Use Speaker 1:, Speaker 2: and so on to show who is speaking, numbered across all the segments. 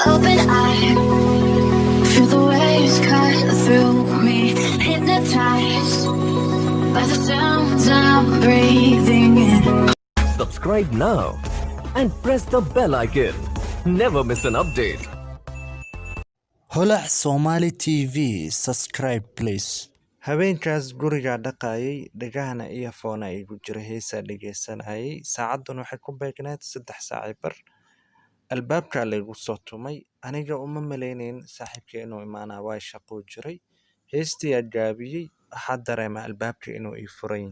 Speaker 1: Open eye, feel the waves cut through me. Hypnotized by the sounds I'm breathing in.
Speaker 2: Subscribe now and press the bell icon. Never miss an update.
Speaker 3: holac Somali TV subscribe please. Habeenkaas guriga dhaqayay dhagahana earphone ay igu jira heesa dhageysanayay saacaduna waxay ku beegnayd 3 saac bar albaabka la igu soo tumay aniga uma maleynayn saaxiibkay inuu imaanaa waa shaqo jiray heestii gaabiyay waxa dareema albaabka inuu ii furay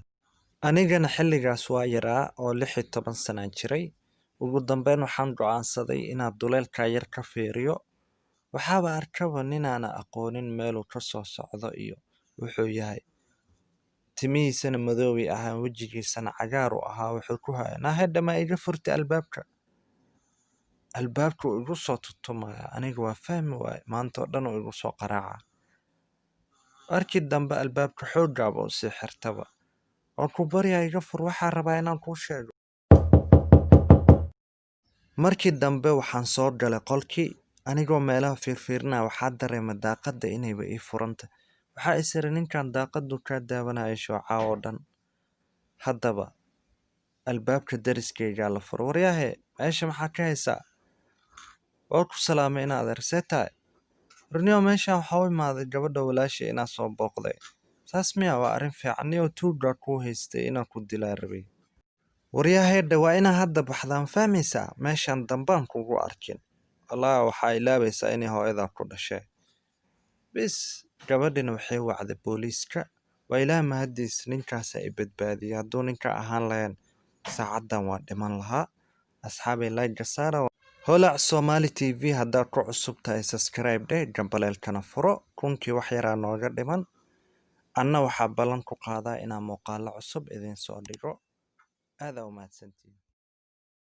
Speaker 3: anigana xilligaas waa yaraa oo 16 sano jiray ugu dambeyn waxaan go'aansaday inaan duleelka yar ka fiiriyo waxaaba arkaba ninaana aqoonin meel uu ka soo socdo iyo wuxuu yahay timihiisana madoobi ahaa wajigiisana cagaar u ahaa wuxuu ku haynaa hadama iga furtay albaabku igu soo tutumaya aniga waa fahmi waay maanta oo dhan igu soo qaraaca markii dambe albaabka xoogaba u sii xirtaba oo ku bariya iga fur waxaa rabaa inaan kuu sheego markii dambe waxaan soo galay qolkii anigoo meelaha fiirfiirnaa waxaa dareemay daaqada inayba ii furanta waxaa isiri ninkan daaqadu ka daawanayo shooca oo dhan haddaba albaabka dariskayga la furo waryahe meesha maxaa ka haysaa waa ku salaamay inaad arseetahay runiyo meesha waxaa u imaaday gabadha walaashay inaa soo booqday saas miya waa arrin fiican iyo tuuga ku haystay inaan ku dilaa rabay waryahe waa inaa hadda baxdaan fahmaysaa meeshan dambaan kugu arkin walaa waxaa ilaabaysaa inay hooyada ku dhashay bis gabadhina waxay wacday booliiska waa ilaah mahadiis ninkaas ay badbaadiyay hadduu ninka ahaan lahayn saacadan waa dhiman lahaa asxaabay like saara holac Somali TV haddaad ku cusub tahay subscribe dheh gambaleelkana furo kunkii wax yaraa nooga dhiman anna waxaa ballan ku qaadaa inaan muuqaalo cusub idin soo dhigo aad u mahadsantiin